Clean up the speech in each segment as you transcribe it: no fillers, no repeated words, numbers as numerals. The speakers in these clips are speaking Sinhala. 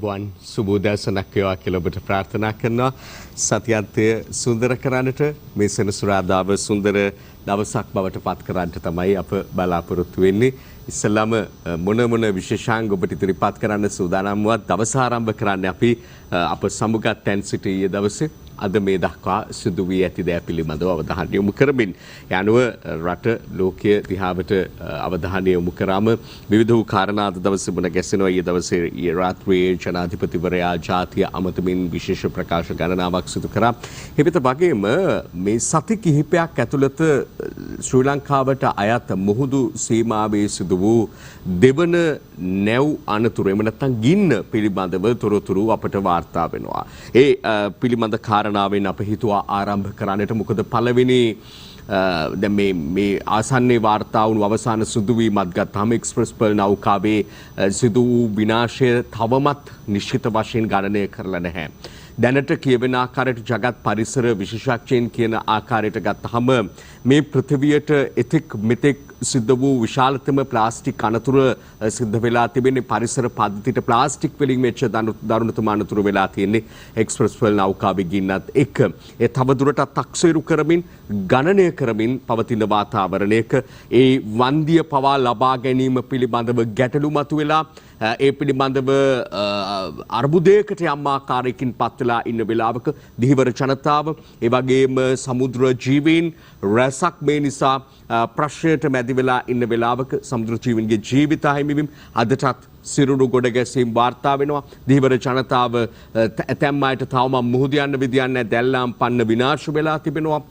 අයිබෝන් සුබෝදෑසනක් වේවා කියලා ඔබට ප්‍රාර්ථනා කරනවා. සතියන්තය සුන්දර කරන්නට මේ සෙනසුරාදාව සුන්දර දවසක් බවට පත් කරන්නට තමයි අප බලාපොරොත්තු වෙන්නේ. ඉස්සෙල්ලාම මොන විශේෂාංග ඔබට ඉදිරිපත් කරන්න සූදානම් වුවත් දවස ආරම්භ කරන්න අපි අප සමුගත් තැන් සිට ඊයේ දවසේ අද මේ දක්වා සිදු වී ඇති දෑ පිළිබඳව අවධානය යොමු කරමින් යනුව රට ලෝකයේ දිහාවට අවධානය යොමු කරාම විවිධ වූ කාරණා අද දවසේ මුණ ගැසෙනවා. ඊයේ දවසේ ඊයේ රාත්‍රියේ ජනාධිපතිවරයා ජාතිය අමතමින් විශේෂ ප්‍රකාශ ගණනාවක් සිදු කරා. එවිට වගේම මේ සති කිහිපයක් ඇතුළත ශ්‍රී ලංකාවට අයත් මුහුදු සීමාවේ සිදු වූ දෙවන නැව් අනතුරු එම නැත්නම් ගින්න පිළිබඳව තොරතුරු අපට වාර්තා වෙනවා. ඒ පිළිබඳ කාරණාවෙන් අප හිතුවා ආරම්භ කරන්නට. මොකද පළවෙනි දැන් මේ ආසන්නයේ වාර්තා වුණු අවසාන සිදුවීමත් ගත්තාම එක්ස්ප්‍රස් පර්ල් නෞකාවේ සිදු වූ විනාශය තවමත් නිශ්චිත වශයෙන් ගණනය කරලා නැහැ. දැනට කියවෙන ආකාරයට ජගත් පරිසර විශේෂඥයින් කියන ආකාරයට ගත්තහම මේ පෘථිවියට එතෙක් මෙතෙක් සිද්ධ වූ විශාලතම ප්ලාස්ටික් අනතුර සිද්ධ වෙලා තිබෙන්නේ පරිසර පද්ධතියට ප්ලාස්ටික් වලින් වෙච්ච දරුණුතම අනතුර වෙලා තියෙන්නේ එක්ස්ප්‍රස් පර්ල් නෞකාවේ ගින්නත් එක්ක. ඒ තවදුරටත් තක්සේරු කරමින් ගණනය කරමින් පවතින වාතාවරණයක ඒ වන්දිය පවා ලබා ගැනීම පිළිබඳව ගැටලු මතුවෙලා ඒ පිළිබඳව අර්බුදයකට යම් ආකාරයකින් පත් වෙලා ඉන්න වෙලාවක දිහිවර ජනතාව ඒ වගේම සමුද්‍ර ජීවීන් රැසක් මේ නිසා ප්‍රශ්නයට මැදි වෙලා ඉන්න වෙලාවක සමුද්‍ර ජීවීන්ගේ ජීවිත හිමිවීම අදටත් සිරුරු ගොඩ ගැසීම් වාර්තා වෙනවා. දිහිවර ජනතාව ඇතැම් අයට තවම මුහුද යන්න විදියක් නැහැ. දැල්ලාම් පන්න විනාශ වෙලා තිබෙනවා.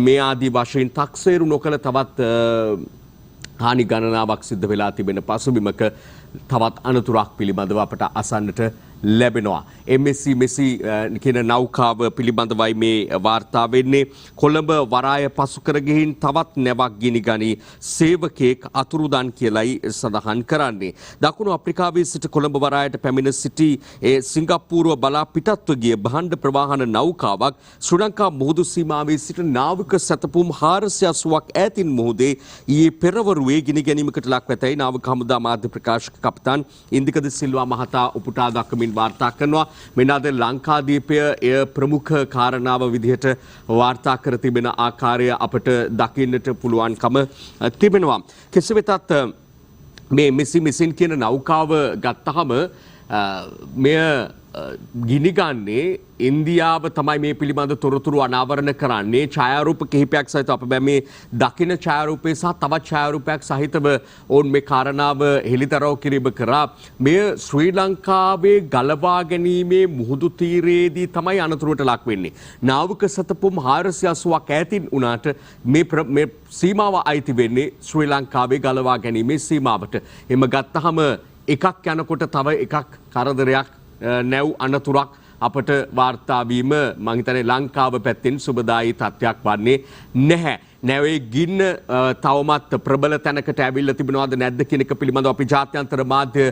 මේ ආදී වශයෙන් තක්සේරු නොකළ තවත් හානි ගණනාවක් සිද්ධ වෙලා තිබෙන පසුබිමක තවත් අනතුරක් පිළිබඳව අපට අසන්නට ලැබෙනවා. MSC මෙසි කියන නෞකාව පිළිබඳවයි මේ වාර්තා වෙන්නේ. කොළඹ වරාය පසු කර ගිහින් තවත් නැවක් ගිනිගනී සේවකයෙක් අතුරුදන් කියලයි සඳහන් කරන්නේ. දකුණු අප්‍රිකාවේ සිට කොළඹ වරායට පැමිණ සිටි ඒ සිංගප්පූරුව බලා පිටත්ව ගිය භාණ්ඩ ප්‍රවාහන නෞකාවක් ශ්‍රී ලංකා මුහුදු සීමාවේ සිට නාවික සැතපුම් 480ක් ඈතින් මුහුදේ ඊයේ පෙරවරුවේ ගිනි ගැනීමකට ලක් වෙතයි නාවික හමුදා මාධ්‍ය ප්‍රකාශක කප්තාන් ඉන්දිකද සිල්වා මහතා උපුටා දක්වමින් වාර්තා කරනවා. මෙන්න අද ලංකාදීපය එය ප්‍රමුඛ කාරණාව විදිහට වාර්තා කර තිබෙන ආකාරය අපට දකින්නට පුළුවන්කම තිබෙනවා. කෙසේ වෙතත් මේ මෙසින් කියන නෞකාව ගත්තහම මෙය ගිනිගන්නේ ඉන්දියාව තමයි මේ පිළිබඳ තොරතුරු අනාවරණ කරන්නේ. ඡායාරූප කිහිපයක් සහිත අප මේ දකින ඡායාරූපේ සහ තවත් ඡායාරූපයක් සහිතව ඔවුන් මේ කාරණාව හෙළිදරව් කිරීම කරා. මෙය ශ්‍රී ලංකාවේ ගලවා ගැනීමේ මුහුදු තීරයේදී තමයි අනතුරට ලක් වෙන්නේ. නාවික සැතපුම් 480ක් ඈතින් වුණාට මේ සීමාව අයිති වෙන්නේ ශ්‍රී ලංකාවේ ගලවා ගැනීමේ සීමාවට. එම ගත්තහම එකක් යනකොට තව එකක් කරදරයක් නැව් අනතුරක් අපට වාර්තා වීම මම හිතන්නේ ලංකාව පැත්තෙන් සුබදායී තත්ත්වයක් වන්නේ නැහැ. නැවේ ගින්න තවමත් ප්‍රබල තැනකට ඇවිල්ලා තිබෙනවද නැද්ද කියන එක පිළිබඳව අපි ජාත්‍යන්තර මාධ්‍ය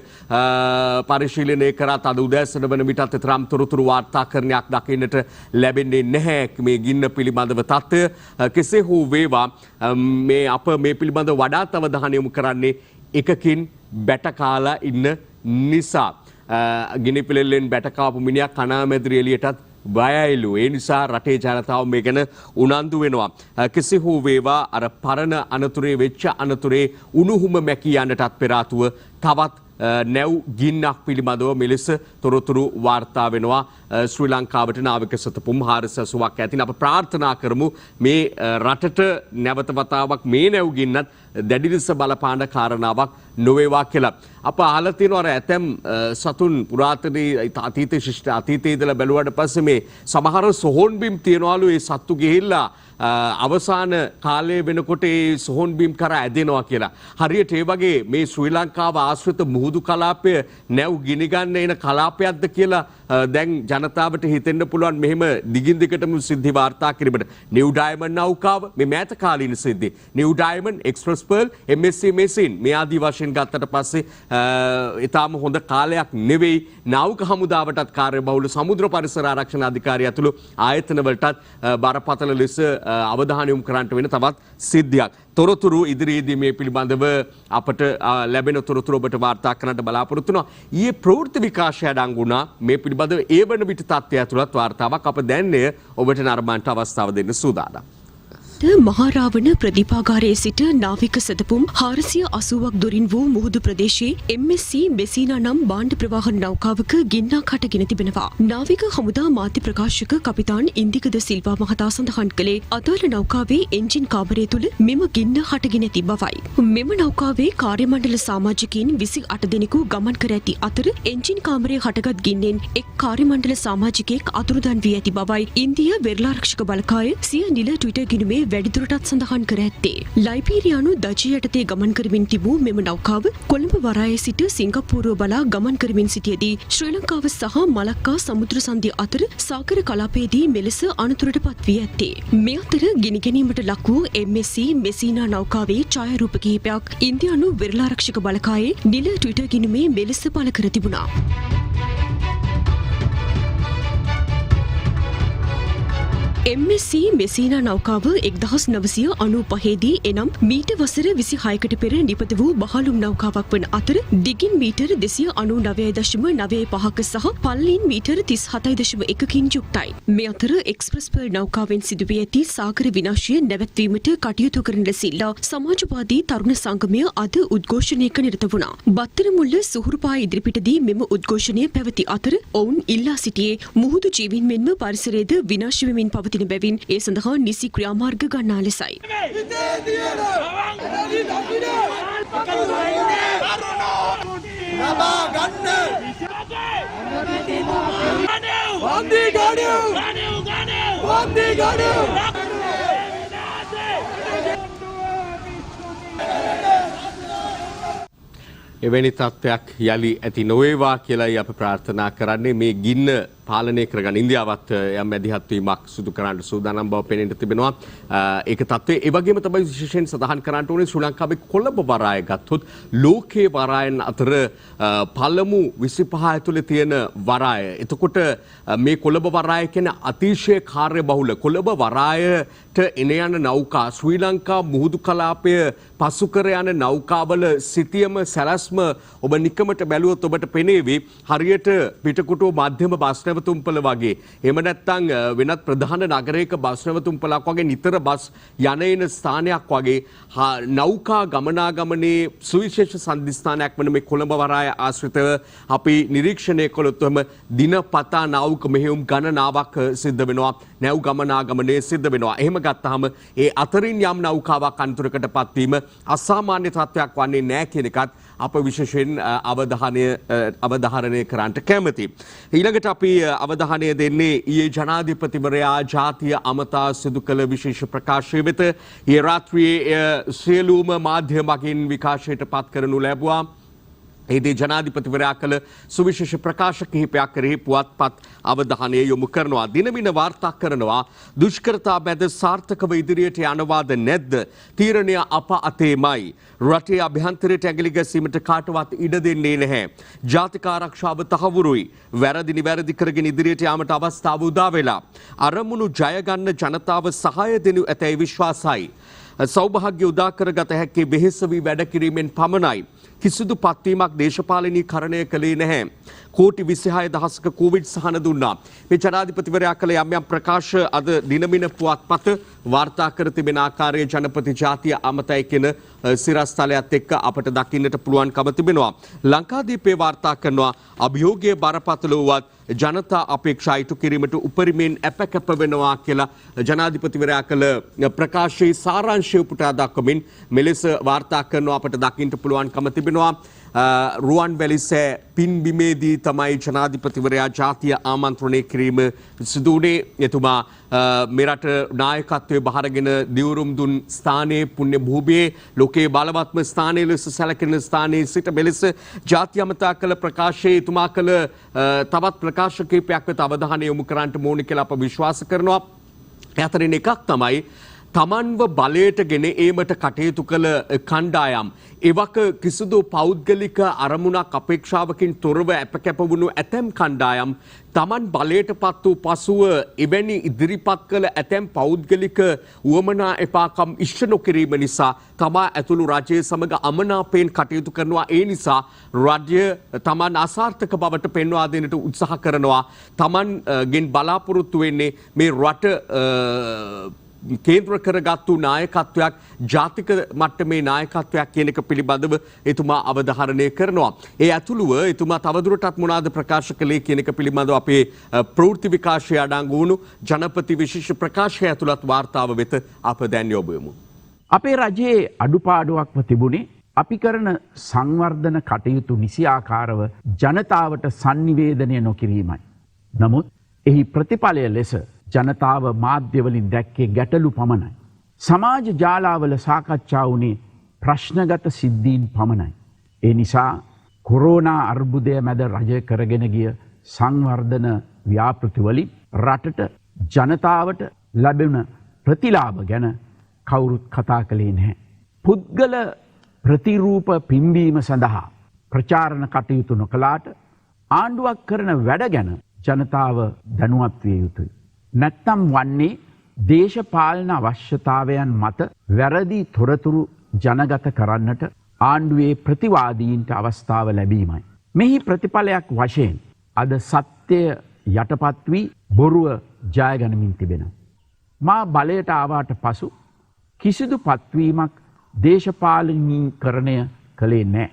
පරිශීලනය කරත් අද උදෑසන වන විටත් තරම් තොරතුරු වාර්තාකරණයක් දකින්නට ලැබෙන්නේ නැහැ. මේ ගින්න පිළිබඳව තත්ත්වය කෙසේ හෝ වේවා මේ අප මේ පිළිබඳව වඩාත් අවධානය යොමු කරන්නේ එකකින් බැට කාලා ඉන්න නිසා. ගිනි පිළෙල්ලෙන් බැට කාපු මිනිහා කණාමැදිරි එළියටත් බයයිලු. ඒ නිසා රටේ ජනතාව මේ ගැන උනන්දු වෙනවා. කෙසේ හෝ වේවා අර පරණ අනතුරේ වෙච්ච අනතුරේ උණුහුම මැකී යන්නටත් පෙර ආතුව තවත් නැව් ගින්නක් පිළිබඳව මෙලෙස තොරතුරු වාර්තා වෙනවා. ශ්‍රී ලංකාවට නාවික සැතපුම් 480ක් ඇතින් අප ප්‍රාර්ථනා කරමු මේ රටට නැවත වතාවක් මේ නැව් ගින්නත් දැඩි ලෙස බලපාන කාරණාවක් නොවේවා කියලා. අප අහලා තියෙනවා අර ඇතැම් සතුන් පුරාතනයේ අතීතයේ ශිෂ්ට අතීතයේ ඉඳලා බැලුවාට පස්සේ මේ සමහර සොහොන් බිම් තියනවලු ඒ සත්තු ගිහිල්ලා අවසාන කාලයේ වෙනකොට ඒ සොහොන් බිම් කරා ඇදෙනවා කියලා. හරියට ඒ වගේ මේ ශ්‍රී ලංකාව ආශ්‍රිත මුහුදු කලාපය නැව් ගිනිගන්න එන කලාපයක්ද කියලා දැන් ජනතාවට හිතෙන්න පුළුවන්. මෙහෙම දිගින් දිගටම සිද්ධි වාර්තා කිරීමට නිව් ඩයමන්ඩ් නෞකාව මේ මෑත කාලීන සිද්ධි New diamond express pearl MSC machine මේ ආදී වශයෙන් ගත්තට පස්සේ ඊටාම හොඳ කාලයක් නෙවෙයි. නාවික හමුදාවටත් කාර්යබහුල සමුද්‍ර පරිසර ආරක්ෂණ අධිකාරිය ඇතුළු ආයතන වලටත් බරපතල ලෙස අවධානය යොමු කරන්නට වෙන තවත් සිද්ධියක්. තොරතුරු ඉදිරියේදී මේ පිළිබඳව අපට ලැබෙන තොරතුරු ඔබට වාර්තා කරන්නට බලාපොරොත්තු වෙනවා. ඊයේ ප්‍රවෘත්ති විකාශය අඩංගු වුණා. මේ පිළිබඳව ඒ වන විට තත්ත්වය ඇතුළත් වාර්තාවක් අප දැන්නේ ඔබට නරඹන්නට අවස්ථාව දෙන්න සූදානම්. මහාරාවණ ප්‍රදීපාගාරයේ සිට නාවික සැතපුම් 480ක් දුරින් වූ මුහුදු ප්‍රදේශයේ MSC මෙසීනා නම් බාණ්ඩ ප්‍රවාහන නෞකාවක ගින්නක් හටගෙන තිබෙනවා. නාවික හමුදා මාධ්‍ය ප්‍රකාශක කපිතාන් ඉන්දිකද සිල්වා මහතා සඳහන් කළේ අදාළ නෞකාවේ එන්ජින් කාමරය තුළ මෙම ගින්න හටගෙන ඇති බවයි. මෙම නෞකාවේ කාර්ය මණ්ඩල සමාජිකයින් 28 දෙනෙකු ගමන් කර ඇති අතර එන්ජින් කාමරයේ හටගත් ගින්නෙන් එක් කාර්ය මණ්ඩල සමාජිකයෙක් අතුරුදන් වී ඇති බවයි ඉන්දිය වෙරළාරක්ෂක බලකාය සිය නිල ට්විටර් ගිණුමේ වැඩිදුරටත් සඳහන් කර ඇත්තේ. ලයිබීරියානු දජය යටතේ ගමන් කරමින් තිබූ මෙම නෞකාව කොළඹ වරායේ සිට සිංගප්පූරුව බලා ගමන් කරමින් සිටියදී ශ්‍රී ලංකාව සහ මලක්කා සමුද්‍ර සන්ධිය අතර සාගර කලාපයේදී මෙලෙස අනතුරට පත් වී ඇත්තේ. මේ අතර ගිනි ගැනීමට ලක් වූ MSC මෙසීනා නෞකාවේ ඡායාරූප කිහිපයක් ඉන්දියානු වෙරළාරක්ෂක බලකායේ නිල ට්විටර් ගිණුමේ මෙලෙස පළ කර තිබුණා. MSC මෙසීනා නෞකාව 1995 දී එනම් මීට වසර 26කට පෙර නිපද වූ බහලුම් නෞකාවක් වන අතර දිගින් මීටර 299.95ක සහ පළලින් මීටර 37.1කින් යුක්තයි. මේ අතර එක්ස්ප්‍රස් පර්ල් නෞකාවෙන් සිදුවී ඇති සාගර විනාශය නැවැත්වීමට කටයුතු කරන ලෙසිල්ලා සමාජවාදී තරුණ සංගමය අද උද්ඝෝෂණයක නිරත වුණා. බත්තර මුල්ල සුහුරුපා ඉදිරිපිටදී මෙම උද්ඝෝෂණය පැවති අතර ඔවුන් ඉල්ලා සිටියේ මුහුදු ජීවීන් මෙන්ම පරිසරයේද විනාශ වෙමින් පවතින බැවින් ඒ සඳහා නිසි ක්‍රියාමාර්ග ගන්නා ලෙසයි. එවැනි තත්ත්වයක් යලි ඇති නොවේවා කියලායි අප ප්‍රාර්ථනා කරන්නේ. මේ ගින්න පාලනය කරගන්න ඉන්දියාවත් යම් මැදිහත් වීමක් සිදු කරන්න සූදානම් බව පෙනෙන්න තිබෙනවා. ඒක තත්ත්වයේ ඒ වගේම තමයි විශේෂයෙන් සඳහන් කරන්න ඕනේ ශ්‍රී ලංකාවේ කොළඹ වරාය ගත්තොත් ලෝකයේ වරායන් අතර පළමු 25 ඇතුලේ තියෙන වරාය. එතකොට මේ කොළඹ වරාය කියන්නේ අතිශය කාර්යබහුල කොළඹ වරායට එන යන නෞකා ශ්‍රී ලංකා මුහුදු කලාපය පසු කර යන නෞකාවල සිටියම සැලැස්ම ඔබ නිකමට බැලුවොත් ඔබට පෙනේවි හරියට පිටකොටුව මධ්‍යම බස් නැවතුම්පල වගේ. එහෙම නැත්නම් වෙනත් ප්‍රධාන නගරයක බස් නැවතුම්පලක් වගේ නිතර බස් යන එන ස්ථානයක් වගේ නෞකා ගමනාගමනයේ සුවිශේෂ සම්දිස්ථානයක් වන මේ කොළඹ වරාය ආශ්‍රිතව අපි නිරීක්ෂණය කළොත් දිනපතා නාවක මෙහෙයුම් ගණනාවක් සිද්ධ වෙනවා. නැව් ගමනාගමනයේ සිද්ධ වෙනවා. එහෙම ගත්තාම ඒ අතරින් යම් නෞකාවක් අනතුරකටපත් වීම අසාමාන්‍ය තත්ත්වයක් වන්නේ නැහැ කියන එකත් අප විශේෂයෙන් අවධාරණය කරන්නට කැමතියි. ඊළඟට අපි අවධානය දෙන්නේ ඊයේ ජනාධිපතිවරයා ජාතිය අමතා සිදු කළ විශේෂ ප්‍රකාශය වෙත. ඊයේ රාත්‍රියේ සියලුම මාධ්‍ය මගින් විකාශයට පත් කරනු ලැබුවා. එහිදී ජනාධිපතිවරයා කළ සුවිශේෂ ප්‍රකාශ කිහිපයක් කෙරෙහි පුවත්පත් අවධානය යොමු කරනවා. දිනමින වාර්තා කරනවා දුෂ්කරතා මැද සාර්ථකව ඉදිරියට යනවාද නැද්ද? තීරණය අප අතේමයි. රටේ අභ්‍යන්තරයට ඇඟිලි ගැසීමට කාටවත් ඉඩ දෙන්නේ නැහැ. ජාතික ආරක්ෂාව තහවුරුයි. වැරදි නිවැරදි කරගෙන ඉදිරියට යාමට අවස්ථාව උදා වෙලා. අරමුණු ජය ගන්න ජනතාව සහාය දෙනු ඇතැයි විශ්වාසයි. සෞභාග්‍ය උදා කරගත හැකි වෙහෙස වී වැඩ කිරීමෙන් පමණයි. කිසිදු පත්වීමක් දේශපාලනීකරණය කළේ නැහැ. කෝටි 26,000ක කොවිඩ් සහන දුන්නා. මේ ජනාධිපතිවරයා කළ යම් යම් ප්‍රකාශ අද දිනමින පුවත්පත වාර්තා කර තිබෙන ආකාරයේ ජනපති ජාතිය අමතයි කියන සිරස්තලයත් එක්ක අපට දකින්නට පුළුවන්කම තිබෙනවා. ලංකාදීපේ වාර්තා කරනවා අභියෝගයේ බරපතල වුවත් ජනතා අපේක්ෂා ඉටු කිරීමට උපරිමයෙන් අපකැප වෙනවා කියලා ජනාධිපතිවරයා කළ ප්‍රකාශයේ සාරාංශය උපුටා දක්වමින් මෙලෙස වාර්තා කරනවා අපට දකින්නට පුළුවන්කම තිබෙනවා. රුවන්වැලිසෑ පින්බිමේදී තමයි ජනාධිපතිවරයා ජාතිය ආමන්ත්‍රණය කිරීම සිදු වුණේ. එතුමා මෙරට නායකත්වයේ බහරගෙන දිවුරුම් දුන් ස්ථානයේ පුණ්‍ය භූමියේ ලෝකයේ බලවත්ම ස්ථානයේ ලෙස සැලකෙන ස්ථානයේ සිට මෙලෙස ජාතිය අමතා කළ ප්‍රකාශයේ එතුමා කළ තවත් ප්‍රකාශ කිහිපයක් වෙත අවධානය යොමු කරන්නට ඕන කියලා අප විශ්වාස කරනවා. ඒ අතරින් එකක් තමයි තමන්ව බලයට ගෙන ඒමට කටයුතු කළ කණ්ඩායම් එවක කිසිදු පෞද්ගලික අරමුණක් අපේක්ෂාවකින් තොරව අපකැප වුණු ඇතැම් කණ්ඩායම් තමන් බලයට පත් වූ පසුව එවැනි ඉදිරිපත් කළ ඇතැම් පෞද්ගලික උවමනා එපාකම් ඉෂ්ට නොකිරීම නිසා තමා ඇතුළු රජය සමග අමනාපයෙන් කටයුතු කරනවා. ඒ නිසා රජය තමන් අසාර්ථක බවට පෙන්වා දෙන්නට උත්සාහ කරනවා. තමන්ගෙන් බලාපොරොත්තු වෙන්නේ මේ රට කේන්ද්‍ර කරගත්තු නායකත්වයක් ජාතික මට්ටමේ නායකත්වයක් කියන එක පිළිබඳව එතුමා අවධාරණය කරනවා. ඒ ඇතුළුව එතුමා තවදුරටත් මොනවාද ප්‍රකාශ කළේ කියන එක පිළිබඳව අපේ ප්‍රවෘත්ති විකාශය අඩංගු වුණු ජනපති විශේෂ ප්‍රකාශය ඇතුළත් වාර්තාව වෙත අප දැන් යොමුවෙමු. අපේ රජයේ අඩුපාඩුවක්ම තිබුණේ අපි කරන සංවර්ධන කටයුතු නිසියාකාරව ජනතාවට sannivedanaya නොකිරීමයි. නමුත් එහි ප්‍රතිඵලය ලෙස ජනතාව මාධ්‍යවලින් දැක්කේ ගැටලු පමණයි. සමාජ ජාලාවල සාකච්ඡා වුණේ ප්‍රශ්නගත සිද්ධීන් පමණයි. ඒ නිසා කොරෝනා අර්බුදය මැද රජය කරගෙන ගිය සංවර්ධන ව්‍යාපෘතිවලින් රටට ජනතාවට ලැබෙන ප්‍රතිලාභ ගැන කවුරුත් කතා කළේ නැහැ. පුද්ගල ප්‍රතිරූප පිම්බීම සඳහා ප්‍රචාරණ කටයුතු නොකලාට ආණ්ඩුවක් කරන වැඩ ගැන ජනතාව දැනුවත් විය යුතුයි. නැත්තම් වන්නේ දේශපාලන අවශ්‍යතාවයන් මත වැරදි තොරතුරු ජනගත කරන්නට ආණ්ඩුවේ ප්‍රතිවාදීන්ට අවස්ථාව ලැබීමයි. මෙහි ප්‍රතිඵලයක් වශයෙන් අද සත්‍යය යටපත් වී බොරුව ජයගනිමින් තිබෙනවා. මා බලයට ආවාට පසු කිසිදු පත්වීමක් දේශපාලනීකරණය කළේ නැහැ.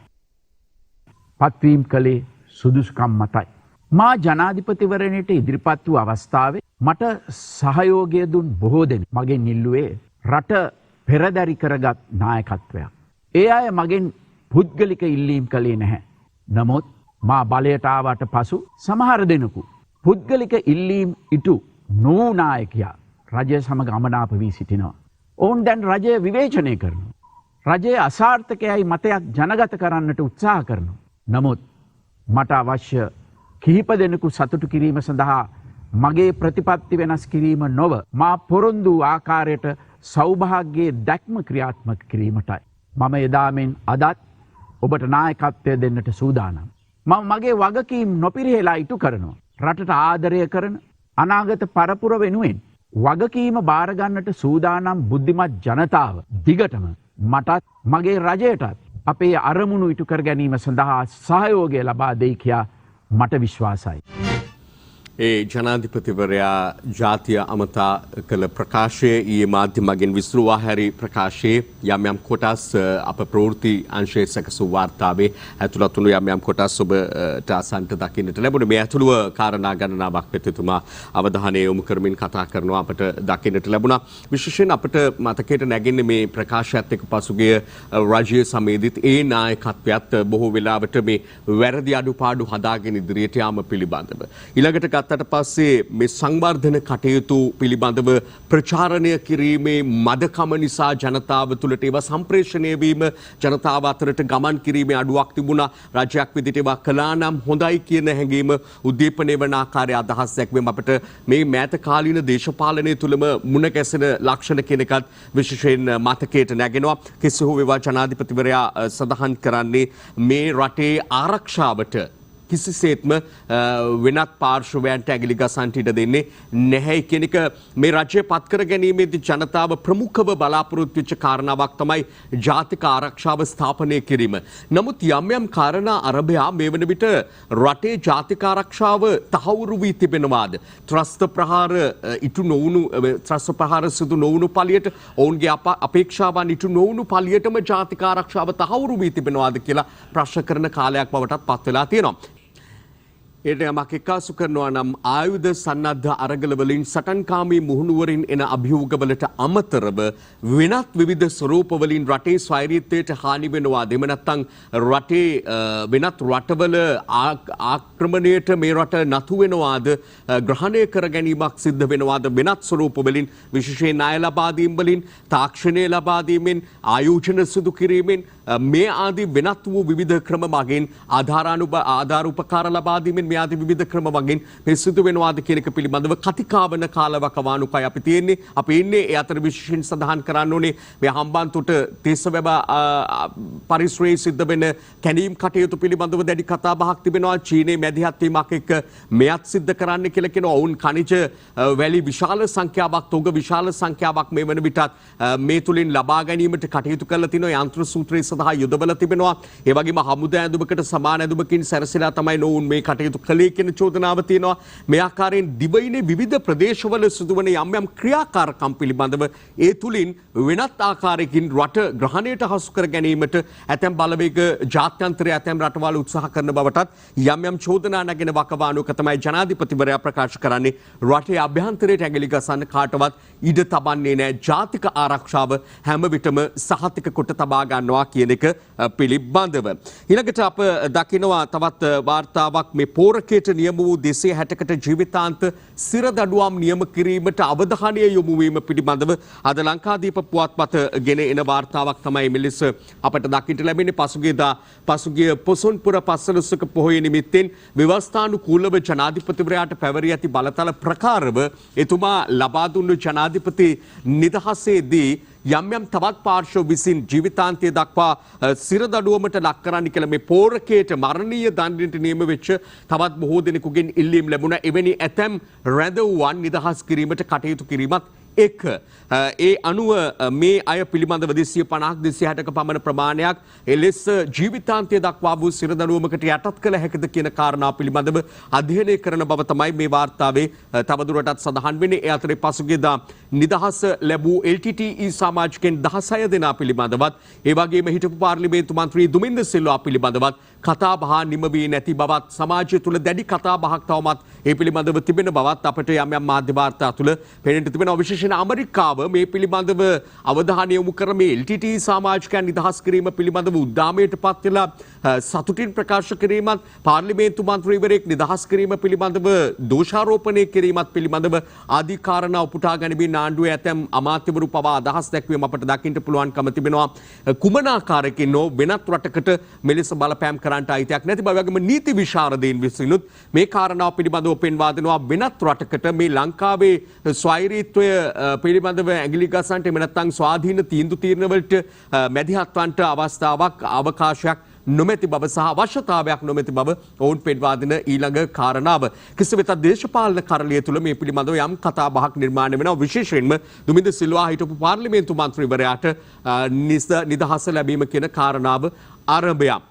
පත්වීම් කළේ සුදුසුකම් මතයි. මා ජනාධිපතිවරණයට ඉදිරිපත් වූ අවස්ථාවේ මට සහයෝගය දුන් බොහෝ දෙනෙක් මගෙන් ඉල්ලුවේ රට පෙරදරි කරගත් නායකත්වයක්. ඒ අය මගෙන් පුද්ගලික ඉල්ලීම් කළේ නැහැ. නමුත් මා බලයට ආවට පසු සමහර දෙනෙකු පුද්ගලික ඉල්ලීම් ඉටු නොවූ නායකයා රජය සමග අමනාප වී සිටිනවා. ඔවුන් දැන් රජය විවේචනය කරනවා. රජයේ අසාර්ථකයයි මතයක් ජනගත කරන්නට උත්සාහ කරනවා. නමුත් මට අවශ්‍ය කිහිප දෙනෙකු සතුටු කිරීම සඳහා මගේ ප්‍රතිපත්ති වෙනස් කිරීම නොව මා පොරොන්දු ආකාරයට සෞභාග්‍යයේ දැක්ම ක්‍රියාත්මක කිරීමටයි. මම එදාමෙන් අදත් ඔබට නායකත්වය දෙන්නට සූදානම්. මම මගේ වගකීම් නොපිරිහෙලා ඉටු කරනවා. රටට ආදරය කරන අනාගත පරපුර වෙනුවෙන් වගකීම බාරගන්නට සූදානම් බුද්ධිමත් ජනතාව දිගටම මටත් මගේ රජයටත් අපේ අරමුණු ඉටු කර ගැනීම සඳහා සහයෝගය ලබා දෙයි කියා මට විශ්වාසයි. ඒ ජනාධිපතිවරයා ජාතිය අමතා කළ ප්‍රකාශය ඊයේ මාධ්‍ය මගින් විසුරුවා හැරි ප්‍රකාශයේ යම් යම් කොටස් අප ප්‍රවෘත්ති අංශයේ සැකසූ වාර්තාවේ ඇතුළත් වුණු යම් යම් කොටස් ඔබට අසන්නට දකින්නට ලැබුණේ. මේ ඇතුළුව කාරණා ගණනාවක් වෙත එතුමා අවධානය යොමු කරමින් කතා කරනවා අපට දකින්නට ලැබුණා. විශේෂයෙන් අපට මතකයට නැගෙන්නේ මේ ප්‍රකාශයත් එක්ක පසුගිය රාජ්‍ය සමයේදීත් ඒ නායකත්වයත් බොහෝ වෙලාවට මේ වැරදි අඩුපාඩු හදාගෙන ඉදිරියට යාම පිළිබඳව. ඊළඟට ගත්තට පස්සේ මේ සංවර්ධන කටයුතු පිළිබඳව ප්‍රචාරණය කිරීමේ මදකම නිසා ජනතාව තුළට ඒවා සම්ප්‍රේෂණය වීම ජනතාව අතරට ගමන් කිරීමේ අඩුවක් තිබුණා. රජයක් විදිහට ඒවා කළා නම් හොඳයි කියන හැඟීම උද්දීපනය වන ආකාරයේ අදහස් දැක්වෙම අපිට මේ මෑත කාලීන දේශපාලනය තුළම මුණ ගැසෙන ලක්ෂණ කියන එකත් විශේෂයෙන් මතකයට නැගෙනවා. කෙසේ හෝ වේවා ජනාධිපතිවරයා සඳහන් කරන්නේ මේ රටේ ආරක්ෂාවට කිසිසේත්ම වෙනත් පාර්ශවයන්ට ඇගිලි ගසන්නට ඉඩ දෙන්නේ නැහැ කියන එක මේ රජය පත් කර ගැනීමේදී ජනතාව ප්‍රමුඛව බලාපොරොත්තු වෙච්ච කාරණාවක් තමයි ජාතික ආරක්ෂාව ස්ථාපනය කිරීම. නමුත් යම් යම් කාරණා අරබයා මේ වන විට රටේ ජාතික ආරක්ෂාව තහවුරු වී තිබෙනවාද? ත්‍රස්ත ප්‍රහාර ඉටු නොවුණු ත්‍රස්ත ප්‍රහාර සිදු නොවුණු පළියට ඔවුන්ගේ අපේක්ෂාවන් ඉටු නොවුණු පළියටම ජාතික ආරක්ෂාව තහවුරු වී තිබෙනවාද කියලා ප්‍රශ්න කරන කාලයක් බවටත් පත් වෙලා තියෙනවා. එයට යමක් එක්කාසු කරනවා නම් ආයුධ සන්නද්ධ අරගලවලින් සටන්කාමී මුහුණුවරින් එන අභියෝගවලට අමතරව වෙනත් විවිධ ස්වරූපවලින් රටේ ස්වෛරීත්වයට හානි වෙනවාද? එහෙම නැත්නම් රටේ වෙනත් රටවල ආක්‍රමණයට මේ රට නතු වෙනවාද? ග්‍රහණය කර ගැනීමක් සිද්ධ වෙනවාද? වෙනත් ස්වරූපවලින් විශේෂයෙන් ණය ලබා දීම් වලින් තාක්ෂණය ලබා දීමෙන් ආයෝජන සිදු කිරීමෙන් මේ ආදී වෙනත් වූ විවිධ ක්‍රම මගින් ආධාර උපකාර ලබා දීමෙන් මේ ආදී විවිධ ක්‍රම මගින් මේ සිදු වෙනවාද කියන එක පිළිබඳව කතිකාවන කාලවකවානුකයි අපි තියෙන්නේ. අපි ඉන්නේ ඒ අතර විශේෂයෙන් සඳහන් කරන්න ඕනේ මේ හම්බන්තොට තෙස්සවැව පරිසරයේ සිද්ධ වෙන කැණීම් කටයුතු පිළිබඳව දැඩි කතා බහක් තිබෙනවා. චීනයේ මැදිහත් වීමක් එක්ක මෙයත් සිද්ධ කරන්න කියලා කියනවා. ඔවුන් khනිජ වැලි විශාල සංඛ්‍යාවක් තොග විශාල සංඛ්‍යාවක් මේ වන විටත් මේ තුලින් ලබා ගැනීමට කටයුතු කරලා තිනවා. යන්ත්‍ර සූත්‍රය සඳහා යොදවලා තිබෙනවා. ඒ වගේම හමුදා ඇඳුමකට සමාන ඇඳුමකින් සැරසෙලා තමයි ඔවුන් මේ කටයුතු කළේ කියන චෝදනාව තියෙනවා. මේ ආකාරයෙන් දිවයිනේ විවිධ ප්‍රදේශවල සිදුවන යම් යම් ක්‍රියාකාරකම් පිළිබඳව ඒ තුලින් වෙනත් ආකාරයකින් රට ග්‍රහණයට හසු කර ගැනීමට ඇතැම් බලවේග ජාත්‍යන්තරය ඇතැම් රටවල් උත්සාහ කරන බවටත් යම් චෝදනා නැගෙන වකවානුවක තමයි ජනාධිපතිවරයා ප්‍රකාශ කරන්නේ. රටේ අභ්‍යන්තරයට ඇඟිලි ගසන්න කාටවත් ඉඩ තබන්නේ නැහැ. ජාතික ආරක්ෂාව හැම විටම සහතික කොට තබා ගන්නවා කියන එක පිළිබඳව. ඊළඟට අප දකිනවා තවත් වාර්තාවක් මේ පෝරකයට නියම වූ 260කට ජීවිතාන්ත සිරදඩුවම් නියම කිරීමට අවධානය යොමු වීම පිළිබඳව අද ලංකාදීප පුවත්පත ගෙන එන වාර්තාවක් තමයි මෙලෙස අපට දකින්නට ලැබෙන්නේ. පසුගිය පොසොන්පුර පස්වලසක පොහොය නිමිත්තෙන් ව්‍යවස්ථානුකූලව ජනාධිපතිවරයාට පැවරී ඇති බලතල ප්‍රකාරව එතුමා ලබා දුන්නු ජනාධිපති නිදහසේදී යම් තවත් පාර්ශ්ව විසින් ජීවිතාන්තය දක්වා සිරදඩුවමට ලක් කරන්න කියලා මේ පෝරකයට මරණීය දඬුවමට නියම වෙච්ච තවත් බොහෝ දෙනෙකුගෙන් ඉල්ලීම් ලැබුණා. එවැනි ඇතැම් රැඳවුවන් නිදහස් කිරීමට කටයුතු කිරීමත් එක් ඒ අනුව මේ අය පිළිබඳව 250ක් 260ක පමණ ප්‍රමාණයක් එලෙස ජීවිතාන්තය දක්වා වූ සිරදඬුවමකට යටත් කළ හැකිද කියන කාරණා පිළිබඳව අධ්‍යයනය කරන බව තමයි මේ වාර්තාවේ තවදුරටත් සඳහන් වෙන්නේ. ඒ අතරේ පසුගියදා නිදහස ලැබූ LTTE සමාජිකයන් 16 දෙනා පිළිබඳවත් ඒ වගේම හිටපු පාර්ලිමේන්තු මන්ත්‍රී දුමින්ද සිල්වා පිළිබඳවත් කතා බහ නිම වී නැති බවත් සමාජය තුළ දැඩි කතා බහක් තවමත් ඒ පිළිබඳව තිබෙන බවත් අපට යම් මාධ්‍ය වාර්තා තුළ පෙනෙන්න තිබෙනවා. විශේෂයෙන් ඇමරිකාව මේ පිළිබඳව අවධානය යොමු කර මේ LTTE සමාජිකයන් නිදහස් කිරීම පිළිබඳව උද්දාමයට පත් වෙලා සතුටින් ප්‍රකාශ කිරීමත් පාර්ලිමේන්තු මන්ත්‍රීවරයෙක් නිදහස් කිරීම පිළිබඳව දෝෂාරෝපණය කිරීමත් පිළිබඳව ආදී කාරණා උපුටා ගැනීමෙන් ආණ්ඩුවේ ඇතැම් අමාත්‍යවරු පවා අදහස් දැක්වීම අපට දකින්න පුළුවන්කම තිබෙනවා. කුමන ආකාරයකින් නෝ වෙනත් රටකට මෙලෙස බලපෑම් කරන්නට අයිතියක් නැති බව වගේම නීති විශාරදීන් විසිනුත් මේ කාරණාව පිළිබඳව පෙන්වා දෙනවා. වෙනත් රටකට මේ ලංකාවේ ස්වෛරීත්වය පිළිබඳව ඇඟිලි ගසන්නට එහෙම නැත්නම් ස්වාධීන තීන්දුව తీරන වලට මැදිහත් වන්නට අවස්ථාවක් අවකාශයක් නොමැති බව සහ අවශ්‍යතාවයක් නොමැති බව ඔවුන් පෙන්වා දෙන ඊළඟ කාරණාව. කෙසේ වෙතත් දේශපාලන කරලිය තුළ මේ පිළිබඳව යම් කතා බහක් නිර්මාණය වෙනවා. විශේෂයෙන්ම දුමින්ද සිල්වා හිටපු පාර්ලිමේන්තු මන්ත්‍රීවරයාට නිදහස ලැබීම කියන කාරණාව ආරම්භයක්.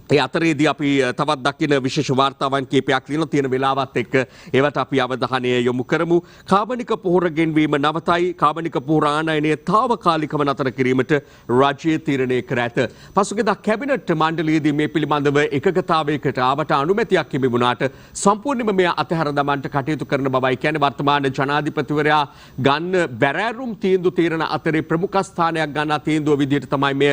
ඒ අතරේදී අපි තවත් දකින විශේෂ වාර්තාවන් කීපයක් තියෙන වෙලාවත් එක්ක ඒවට අපි අවධානය යොමු කරමු. කාබනික පොහොර ගෙන්වීම නවතයි. කාබනික පොහොර ආනයනය තාවකාලිකව නතර කිරීමට රාජ්‍ය තීරණය කර ඇත. පසුගියදා කැබිනට් මණ්ඩලයේදී මේ පිළිබඳව එකගතාවයකට ආවට අනුමැතියක් හිමි වුණාට සම්පූර්ණයෙන්ම මෙය අතහැර දමන්නට කටයුතු කරන බවයි කියන්නේ. වර්තමාන ජනාධිපතිවරයා ගන්න බැරෑරුම් තීන්දුව తీරන අතරේ ප්‍රමුඛ ස්ථානයක් ගන්නා තීන්දුව විදිහට තමයි මෙය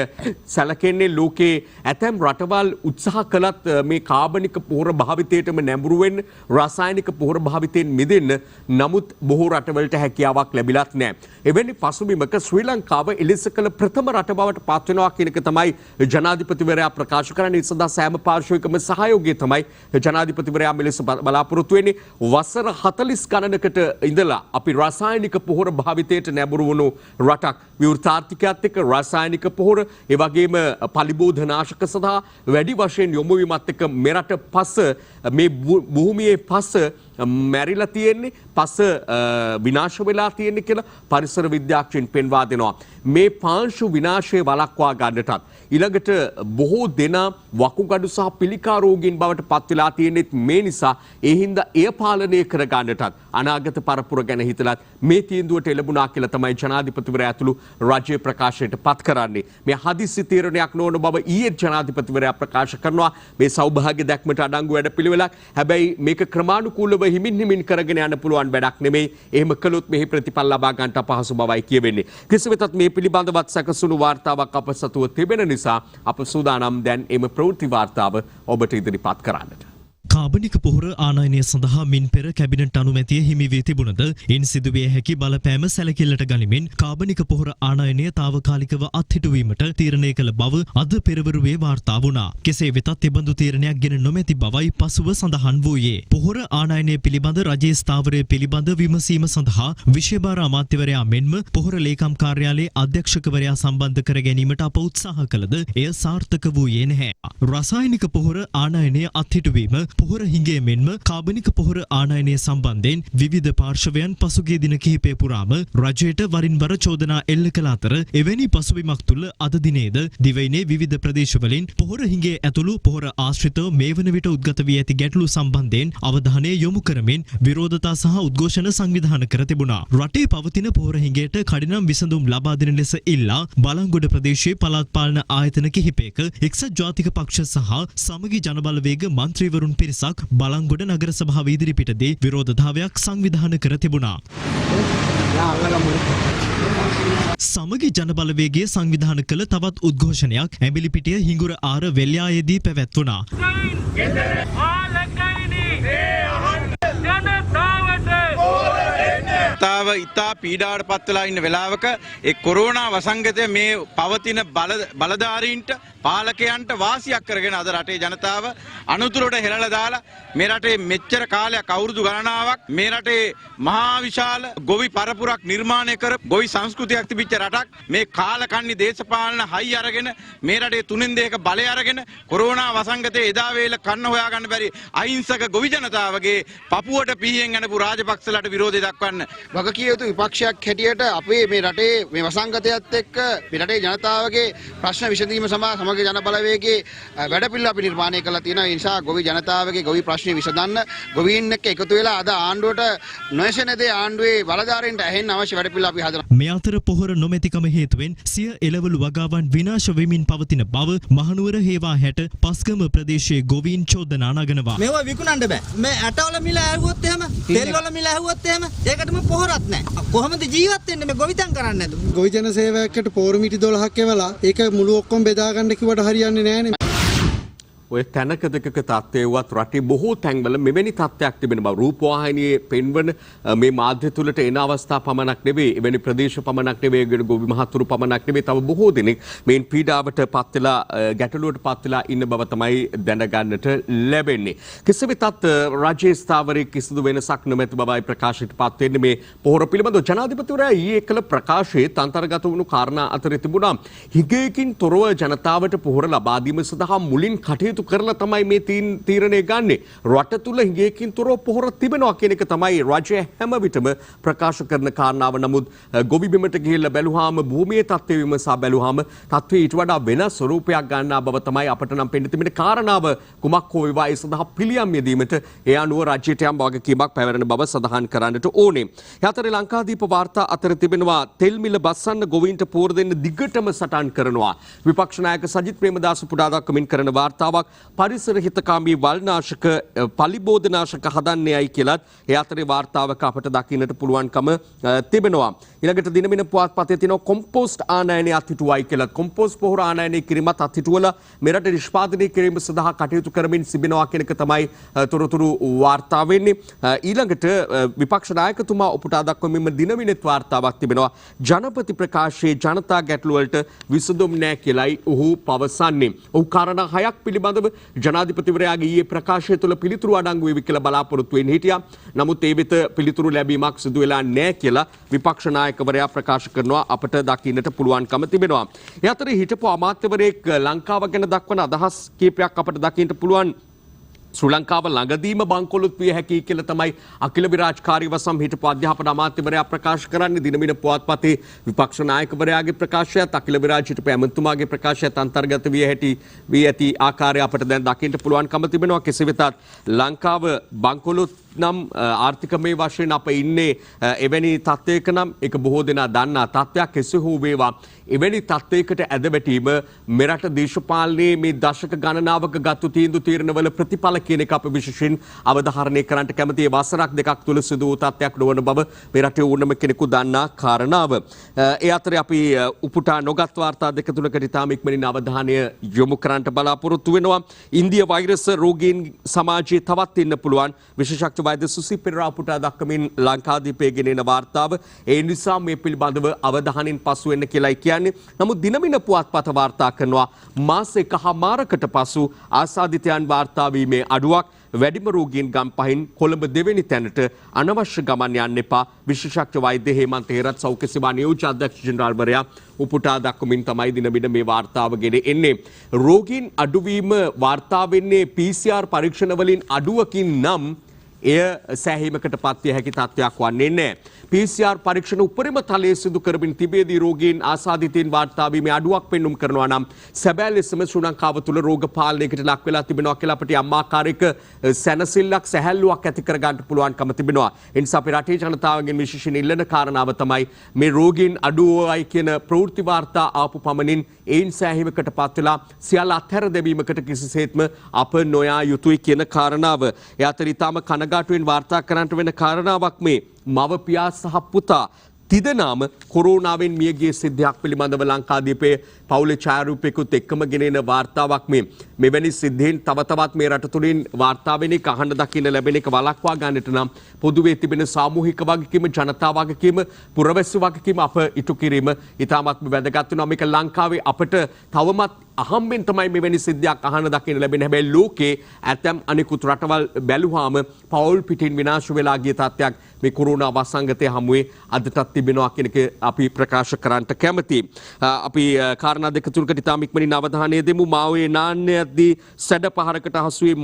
සැලකෙන්නේ. ලෝකේ ඇතැම් රටවල් උත්සාහ කළත් මේ කාබනික පොහොර භාවිතයටම නැඹුරු වෙන්න රසායනික පොහොර භාවිතයෙන් මිදෙන්න නමුත් බොහෝ රටවලට හැකියාවක් ලැබිලත් නැහැ. එවැනි පසුබිමක ශ්‍රී ලංකාව එලෙස කළ ප්‍රථම රට බවට පත් වෙනවා කියන එක තමයි ජනාධිපතිවරයා ප්‍රකාශ කරන්නේ. ඒ සඳහා සෑම පාර්ශ්වයකම සහයෝගය තමයි ජනාධිපතිවරයා මෙලෙස බලාපොරොත්තු වෙන්නේ. වසර 40 ගණනකට ඉඳලා අපි රසායනික පොහොර භාවිතයට නැඹුරු වුණු රටක්. විවෘත ආර්ථිකයත් එක්ක රසායනික පොහොර ඒ වගේම පලිබෝධනාශක සඳහා වැඩි වශයෙන් යොමු වීමත් එක්ක මෙරට පස මේ භූමියේ පස මැරිලා තියෙන්නේ, පස විනාශ වෙලා තියෙන්නේ කියලා පරිසර විද්‍යාඥයින් පෙන්වා දෙනවා. මේ පාංශු විනාශය වළක්වා ගන්නටත් ඊළඟට බොහෝ දෙනා වකුගඩු සහ පිළිකා රෝගීන් බවට පත් වෙලා තියෙන්නේ මේ නිසා ඒ හින්දා එය පාලනය කර ගන්නටත් අනාගත පරපුර ගැන හිතලත් මේ තීන්දුවට එළඹුණා කියලා තමයි ජනාධිපතිවරයා ඇතුළු රාජ්‍ය ප්‍රකාශයට පත් කරන්නේ. මේ හදිසි තීරණයක් නොවන බව ඊයේ ජනාධිපතිවරයා ප්‍රකාශ කරනවා. මේ සෞභාග්‍ය දැක්මට අඩංගු වැඩපිළිවෙලක්. හැබැයි මේක ක්‍රමානුකූලව හිමින් කරගෙන යන්න පුළුවන් වැඩක් නෙමෙයි. එහෙම කළොත් මෙහි ප්‍රතිඵල ලබා ගන්නට අපහසු බවයි කියවෙන්නේ. කෙසේ වෙතත් මේ පිළිබඳවත් සැකසුණු වාර්තාවක් අප සතුව තිබෙන නිසා අප සූදානම් දැන් එම ප්‍රවෘත්ති වාර්තාව ඔබට ඉදිරිපත් කරන්නට. කාබනික පොහොර ආනයනය සඳහා මින් පෙර කැබිනට් අනුමැතිය හිමි වී තිබුණද ඉන් සිදුවිය හැකි බලපෑම සැලකිල්ලට ගනිමින් කාබනික පොහොර ආනයනය తాවකාලිකව අත්හිටුවීමට තීරණය කළ බව අද පෙරවරුවේ වාර්තා වුණා. කෙසේ වෙතත් එබඳු තීරණයක් ගෙන නොමැති බවයි පසුව සඳහන් වූයේ. පොහොර ආනයනය පිළිබඳ රජයේ ස්ථාවරය පිළිබඳ විමසීම සඳහා විශේෂ අමාත්‍යවරයා මෙන්ම පොහොර ලේකම් කාර්යාලයේ අධ්‍යක්ෂකවරයා සම්බන්ධ කර ගැනීමට අප උත්සාහ කළද එය සාර්ථක වූයේ නැහැ. රසායනික පොහොර ආනයනය අත්හිටුවීම පොහොර හිඟේ මෙන්ම කාබනික පොහොර ආනයනය සම්බන්ධයෙන් විවිධ පාර්ශවයන් පසුගිය දින කිහිපය පුරාම රජයට වරින් වර චෝදනා එල්ල කළ අතර එවැනි පසුබිමක් තුළ අද දිනේද දිවයිනේ විවිධ ප්‍රදේශවලින් පොහොර හිඟේ ඇතුළු පොහොර ආශ්‍රිතව මේ වන විට උද්ගත වී ඇති ගැටලු සම්බන්ධයෙන් අවධානය යොමු කරමින් විරෝධතා සහ උද්ඝෝෂණ සංවිධානය කර තිබුණා. රටේ පවතින පොහොර හිඟයට කඩිනම් විසඳුම් ලබා දෙන ලෙස ඉල්ලා බලංගොඩ ප්‍රදේශයේ පළාත් පාලන ආයතන කිහිපයක එක්සත් ජාතික පක්ෂ සහ සමගි ජනබලවේග මන්ත්‍රීවරුන් පිරිසක් බලංගොඩ නගර සභාව ඉදිරිපිටදී විරෝධතාවයක් සංවිධානය කර තිබුණා. සමගි ජනබලවේගයේ සංවිධානය කළ තවත් උද්ඝෝෂණයක් ඇඹිලිපිටිය හිඟුර ආර වෙල්යායේදී පැවැත්වුණා. තාව ඉතා පීඩාවට පත් වෙලා ඉන්න වෙලාවක ඒ කොරෝනා වසංගතය මේ පවතින බලධාරීන්ට පාලකයන්ට වාසියක් කරගෙන අද රටේ ජනතාව අනුතුරට හෙළලා දාලා මේ රටේ මෙච්චර කාලයක් අවුරුදු ගණනාවක් මේ රටේ මහා විශාල ගොවි පරපුරක් නිර්මාණය කර ගොවි සංස්කෘතියක් තිබිච්ච රටක් මේ කාලකන්ණි දේශපාලන හයි අරගෙන මේ රටේ තුනෙන් දෙක බලය අරගෙන කොරෝනා වසංගතයේ එදා වේල කන්න හොයාගන්න බැරි අහිංසක ගොවි ජනතාවගේ පපුවට පිහියෙන් යනපු රාජපක්ෂලාට විරෝධය දක්වන්න වගකිය යුතු විපක්ෂයක් හැටියට අපේ මේ රටේ මේ වසංගතයත් එක්ක මේ රටේ ජනතාවගේ ප්‍රශ්න විසඳීම සමග සමග ජන බලවේගයේ වැඩපිළිවෙල අපි නිර්මාණය කරලා තියෙනවා. ඒ නිසා ගොවි ජනතාවගේ ගොවි ප්‍රශ්න විසඳන්න ගොවීන් එක්ක එකතු වෙලා අද ආණ්ඩුවට නොයසෙන දේ ආණ්ඩුවේ බලධාරීන්ට ඇහෙන්න අවශ්‍ය වැඩපිළිවෙල අපි හදනවා. මේ අතර පොහොර නොමැතිකම හේතුවෙන් සිය එළවලු වගාවන් විනාශ වෙමින් පවතින බව මහනුවර හේවා හැට පස්ගම ප්‍රදේශයේ ගොවීන් චෝදනා නගනවා. මේවා විකුණන්න බෑ. මේ ඇටවල මිල ඇහුවොත් එහෙම, තෙල් වල මිල ඇහුවොත් එහෙම ඒකටම පොහොරක් නැහැ. කොහොමද ජීවත් වෙන්නේ මේ ගොවිතැන් කරන්නේ නැතුව? ගොවි ජන සේවකයට පෝරු මිටි 12ක් එවලා ඒක මුළු ඔක්කොම බෙදා ගන්න කිව්වට හරියන්නේ නැහැ. ඔය තැනක දෙකක තත්ත්වයවත් රටේ බොහෝ තැන්වල මෙවැනි තත්ත්වයක් තිබෙන බව රූපවාහිනියේ පෙන්වන මේ මාධ්‍ය තුලට එන අවස්ථා පමණක් නෙවෙයි, එවැනි ප්‍රදේශ පමණක් නෙවෙයි, ගොවි මහතුරු පමණක් නෙවෙයි, තව බොහෝ දෙනෙක් මේන් පීඩාවට පත් වෙලා ගැටලුවට පත් වෙලා ඉන්න බව තමයි දැනගන්නට ලැබෙන්නේ. කෙසේ වෙතත් රාජ්‍ය ස්ථාවරයේ කිසිදු වෙනසක් නොමැති බවයි ප්‍රකාශයට පත් වෙන්නේ. මේ පොහොර පිළිබඳව ජනාධිපතිවරයා ඊයේ කළ ප්‍රකාශයේ අන්තර්ගත වුණු කාරණා අතරේ තිබුණා හිගයකින් තොරව ජනතාවට පොහොර ලබා දීම සඳහා මුලින් කටයුතු කරලා තමයි මේ තීරණය ගන්නෙ. රට තුල හිඟයකින් තොරව පොහොර තිබෙනවා කියන එක තමයි රජය හැම විටම ප්‍රකාශ කරන කාරණාව. නමුත් ගොවි බිමට ගිහිල්ලා බැලුවාම භූමියේ තත්ත්වය විමසා බැලුවාම තත්ත්වය ඊට වඩා වෙනස් ස්වරූපයක් ගන්නා බව තමයි අපට නම් පෙනෙන්න තිබෙන කාරණාව. කුමක් හෝ වේවා ඒ සඳහා පිළියම් යෙදීමට ඒ අනුව රජයට යම් වගකීමක් පැවරෙන බව සඳහන් කරන්නට ඕනේ. යතර ලංකාදීප වාර්තා අතර තිබෙනවා තෙල් මිල බස්සන්න ගොවීන්ට පෝර දෙන්න දිගටම සටන් කරනවා. විපක්ෂ නායක සජිත් ප්‍රේමදාස පුඩා දක්වමින් කරන වාර්තාවක් පරිසර හිතකාමී වල්නාශක පලිබෝධනාශක හදන්නේයි කියලත් ඒ අතරේ වාර්තාවක අපට දකින්නට පුළුවන්කම තිබෙනවා. ඊළඟට දිනමින පුවත්පතේ තියෙනවා කොම්පෝස්ට් ආනයනය අත්හිටුවයි කියලා. කොම්පෝස්ට් පොහොර ආනයනය කිරීමත් අත්හිටුවලා මෙරට නිෂ්පාදනය කිරීම සඳහා කටයුතු කරමින් සිටිනවා කියන එක තමයි තොරතුරු වාර්තා වෙන්නේ. ඊළඟට විපක්ෂ නායකතුමා උපුටා දක්වමින් දිනමිනෙත් වාර්තාවක් තිබෙනවා. ජනපති ප්‍රකාශයේ ජනතා ගැටළු වලට විසඳුම් නැහැ කියලායි ඔහු පවසන්නේ. ඔහු කාරණා 6ක් පිළිබඳව ජනාධිපතිවරයාගේ ඊයේ ප්‍රකාශය තුළ පිළිතුරු අඩංගු වෙවි කියලා බලාපොරොත්තු වෙන්න හිටියා. නමුත් ඒ වෙත පිළිතුරු ලැබීමක් සිදු වෙලා නැහැ කියලා විපක්ෂ නායකවරයා ප්‍රකාශ කරනවා. අපට දකින්නට පුළුවන්කම තිබෙනවා. ඒ අතරේ හිටපු අමාත්‍යවරයෙක් ලංකාව ගැන දක්වන අදහස් කීපයක් අපට දකින්නට පුළුවන්. ශ්‍රී ලංකාව ළඟදීම බංකොලොත් විය හැකි කියලා තමයි අකිල විරාජකාරී වසම් හිටපු අධ්‍යාපන අමාත්‍යවරයා ප්‍රකාශ කරන්නේ. දිනමින පුවත්පතේ විපක්ෂ නායකවරයාගේ ප්‍රකාශයත් අකිල විරාජ හිටපු ඇමතුමාගේ ප්‍රකාශයත් අන්තර්ගත වී ඇති ආකාරය අපට දැන් දකින්න පුළුවන්කම තිබෙනවා. කෙසේ වෙතත් ලංකාව බංකොලොත් නම් ආර්ථිකමය වශයෙන් අප ඉන්නේ එවැනි තත්ත්වයක නම් ඒක බොහෝ දෙනා දන්නා තත්ත්වයක්. කෙසේ හෝ වේවා එවැනි තත්ත්වයකට ඇදවැටීම මෙරට දේශපාලනයේ මේ දශක ගණනාවක ගත්තු තීන්දුව තීරණවල ප්‍රතිඵල කියන එක අප විශේෂයෙන් අවධාරණය කරන්නට කැමතියි. වසරක් දෙකක් තුළ සිදු වූ තත්ත්වයක් නොවන බව මේ රටේ ඕනම කෙනෙකු දන්නා කාරණාව. ඒ අතරේ අපි උපුටා නොගත් වාර්තා දෙක තුනකට ඉතාම ඉක්මනින් අවධානය යොමු කරන්නට බලාපොරොත්තු වෙනවා. ඉන්දිය වෛරස් රෝගීන් සමාජයේ තවත් ඉන්න පුළුවන්. විශේෂඥ වෛද්‍ය සුසි පෙරේරා උපුටා දක්වමින් ලංකාදීපයේ ගෙනෙන වාර්තාව. ඒ නිසා මේ පිළිබඳව අවධානයෙන් පසු වෙන්න කියලායි කියන්නේ. නමුත් දිනමින පුවත්පත වාර්තා කරනවා මාස එකහමාරකට පසු ආසාදිතයන් වාර්තා වීමේ අඩුවක්. වැඩිම රෝගීන් ගම්පහින් කොළඹ දෙවෙනි තැනට අනවශ්‍ය ගමන් යන්න එපා. විශේෂඥ වෛද්‍ය හේමන්ත හේරත් සෞඛ්‍ය සේවා නියෝජ්‍ය අධ්‍යක්ෂ ජෙනරාල්වරයා උපුටා දක්වමින් තමයි දිනමින මේ වාර්තාව ගෙන එන්නේ. රෝගීන් අඩුවීම වාර්තා වෙන්නේ PCR පරීක්ෂණ වලින් අඩුවකින් නම් එය සෑහීමකට පත්විය හැකි තත්ත්වයක් වන්නේ නැහැ. PCR පරීක්ෂණ උපරිම තලයේ සිදු කරමින් තිබේදී රෝගීන් ආසාදිතයින් වාර්තා වීමේ අඩුවක් පෙන්눔 කරනවා නම් සැබෑ ලෙසම ශ්‍රී ලංකාව තුළ රෝග පාලනයකට ලක් වෙලා තිබෙනවා කියලා අපිට අම්මාකාරයක සැනසෙල්ලක් සැහැල්ලුවක් ඇති කර ගන්න පුළුවන්කම තිබෙනවා. ඒ නිසා අපේ රටේ ජනතාවගෙන් විශේෂයෙන් ඉල්ලන කාරණාව තමයි මේ රෝගීන් අඩුවයි කියන ප්‍රවෘත්ති වාර්තා ආපු පමණින් ඒන් සෑහීමකට පත් වෙලා සියල්ල අත්හැර දැමීමකට කිසිසේත්ම අප නොයා යුතුයි කියන කාරණාව. ඒ අතර ඊටම කනගාටුවෙන් වාර්තා කරන්නට වෙන කාරණාවක් මේ මව පියා සහ පුතා තිදෙනාම කොරෝනාවෙන් මියගිය සිද්ධියක් පිළිබඳව ලංකාදීපයේ පවුලේ ඡායාරූපයකුත් එක්කම ගෙනෙන වාර්තාවක් මේ. මෙවැනි සිද්ධීන් තව තවත් මේ රට තුළින් වාර්තා වෙන එක අහන්න දකින්න ලැබෙන එක වළක්වා ගන්නට නම් පොදුවේ තිබෙන සාමූහික වගකීම, ජනතා වගකීම, පුරවැසි වගකීම අප ඉටු කිරීම ඉතාමත් වැදගත් වෙනවා. මේක ලංකාවේ අපට තවමත් අහම්බෙන් තමයි මෙවැනි සිද්ධියක් අහන්න දකින්න ලැබෙන. හැබැයි ලෝකේ ඇතැම් අනිකුත් රටවල් බැලුවාම පවුල් පිටින් විනාශ වෙලා ගිය තත්ත්වයක් මේ කොරෝනා වසංගතය හමුවේ අදටත් තිබෙනවා කියන එක අපි ප්‍රකාශ කරන්නට කැමතියි. අපි කාරණා දෙක තුනකට ඉතාම ඉක්මනින් අවධානය දෙමු. මාවේ නාන්නයේදී සැඩ පහරකට හසු වී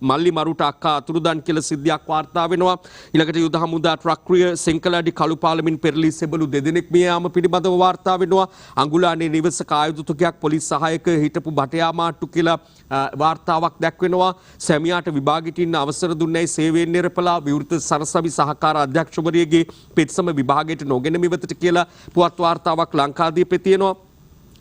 මල්ලි මරුට අක්කා අතුරුදන් කියලා සිද්ධියක් වාර්තා වෙනවා. ඊළඟට යුද හමුදා ට්‍රක්රිය සෙන්කලඩි කළුපාලමින් පෙරළී සෙබළු දෙදෙනෙක් මිය යාම පිළිබඳව වාර්තා වෙනවා. අඟුලානේ නිවසක ආයුධතුකයක් පොලිස් සහායක හිටපු බටයා මාට්ටු කියලා වාර්තාවක් දැක්වෙනවා. සැමියාට විභාගෙට ඉන්න අවසර දුන්නේයි සේවයෙන් නිරපලා විවෘත සරසවි සහකාර අධ්‍යක්ෂවරියගේ පෙත්සම විභාගයට නොගෙන මිවතට කියලා පුවත් වාර්තාවක් ලංකාදීපේ තියෙනවා.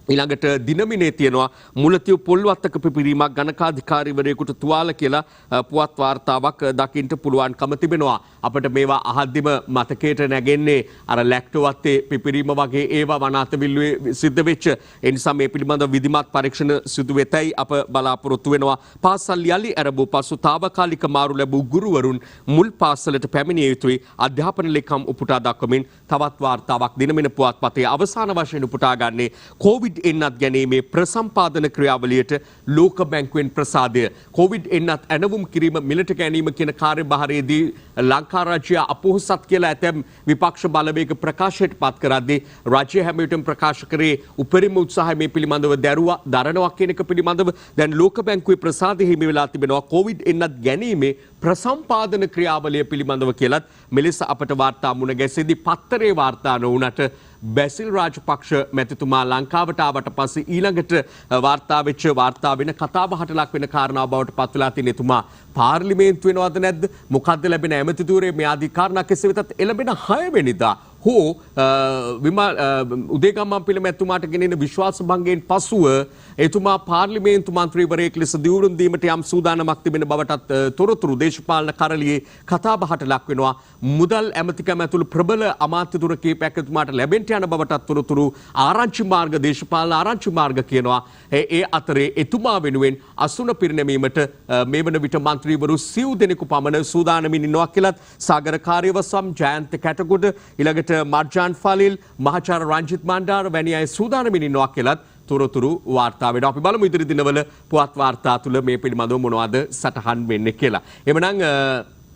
ඊළඟට දිනමිනේ තියෙනවා මුලතිව් පොල්වත්තක පිපිරීමක් ගණකාධිකාරීවරයෙකුට තුවාල කියලා පුවත් වාර්තාවක් දකින්න පුළුවන්කම තිබෙනවා. අපිට මේවා අහද්දිම මතකයට නැගෙන්නේ අර ලැක්ටෝවත්තේ පිපිරීම වගේ ඒවා වනාතවිල්ලුවේ සිද්ධ වෙච්ච. ඒ නිසා මේ පිළිබඳව විධිමත් පරීක්ෂණ සිදු වෙතයි අප බලාපොරොත්තු වෙනවා. පාසල් යලි ආරම්භ පසු තාවකාලික මාරු ලැබූ ගුරුවරුන් මුල් පාසලට පැමිණිය යුතුයි. අධ්‍යාපන ලේකම් උපුටා දක්වමින් තවත් වාර්තාවක් දිනමින පුවත්පතේ අවසාන වශයෙන් උපුටා ගන්නේ කොවිඩ් එන්නත් ගැනීමේ ප්‍රසම්පාදන ක්‍රියාවලියට ලෝක බැංකුවෙන් ප්‍රසාදය. කොවිඩ් එන්නත් ඇනවුම් කිරීම මිලට ගැනීම කියන කාර්යභාරයේදී ලංකා රාජ්‍ය අපොහොසත් කියලා ඇතැම් විපක්ෂ බලවේග ප්‍රකාශයට පත් කරද්දී රාජ්‍ය හැම විටම ප්‍රකාශ කරේ උපරිම උත්සාහය මේ පිළිබඳව දරනවා කියන එක පිළිබඳව දැන් ලෝක බැංකුවේ ප්‍රසාදය හිමි වෙලා තිබෙනවා. කොවිඩ් එන්නත් ගැනීමේ ප්‍රසම්පාදන ක්‍රියාවලිය පිළිබඳව කියලත් මෙලෙස අපට වාර්තා මුණ ගැසෙද්දී පත්තරේ වාර්තා නොවුනට බැසිල් රාජපක්ෂ මැතිතුමා ලංකාවට ආවට පස්සේ ඊළඟට වාර්තා වෙච්ච වාර්තා වෙන කතාබහට ලක් වෙන කාරණාව බවට පත් වෙලා තියෙන එතුමා පාර්ලිමේන්තු වෙනවද නැද්ද? මොකද්ද ලැබෙන ඇමති ධූරයේ මේ ආදී කාරණා කෙසේ වෙතත් එළඹෙන 6 වෙනිදා හෝ උදේගම්මන්පිල මැතිතුමාට ගෙනෙන විශ්වාස භංගයෙන් පසුව එතුමා පාර්ලිමේන්තු මන්ත්‍රීවරයෙක් ලෙස දියුණුම් දීමට යම් සූදානමක් තිබෙන බවටත් තොරතුරු දේශපාලන කරලියේ කතාබහට ලක් වෙනවා. මුදල් ඇමතිකම ඇතුළු ප්‍රබල අමාත්‍ය ධුර කීපයක් එතුමාට ලැබෙන්න යන බවටත් තොරතුරු ආරංචි මාර්ග දේශපාලන ආරංචි මාර්ග කියනවා. ඒ අතරේ එතුමා වෙනුවෙන් අසුන පිරිනැමීමට මේ වන විට මන්ත්‍රීවරු සිව් දෙනෙකු පමණ සූදානමින් ඉන්නවා කියලත් සාගර කාර්යවසම් ජයන්ත කැටගොඩ ඊළඟට මර්ජාන් ෆලිල් මහාචාර්ය රංජිත් මණ්ඩාර වැනි අය සූදානමින් ඉන්නවා කියලත් තොරතුරු වාර්තා වෙනවා. අපි බලමු ඉදිරි දිනවල පුවත් වාර්තා තුළ මේ පිළිබඳව මොනවද සටහන් වෙන්නේ කියලා. එhmenan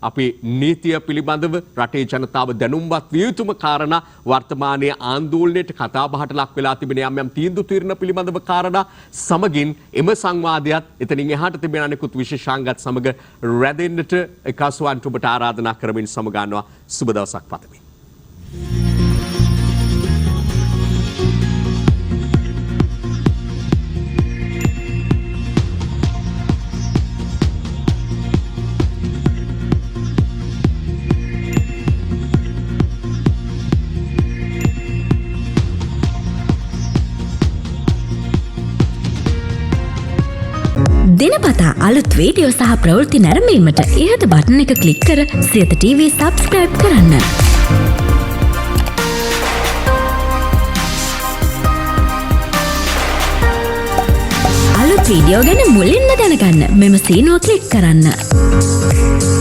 අපි නීතිය පිළිබඳව රටේ ජනතාව දැනුම්වත් විය යුතුම කාරණා වර්තමානයේ ආందోලනයට කතාබහට ලක් වෙලා තිබෙන යම් තීන්දුව తీරන පිළිබඳව කාරණා සමගින් එම සංවාදයත් එතනින් එහාට තිබෙන අනෙකුත් විශේෂාංගත් සමග රැඳෙන්නට එකසුවන්ට ඔබට ආරාධනා කරමින් සමගන්නවා. සුබ දවසක් පතමි. දිනපතා අලුත් වීඩියෝ සහ ප්‍රවෘත්ති නැරඹීමට ඉහත බටන් එක ක්ලික් කර සියත TV සබස්ක්‍රයිබ් කරන්න. අලුත් වීඩියෝ ගැන මුලින්ම දැනගන්න මෙම සීනුව ක්ලික් කරන්න.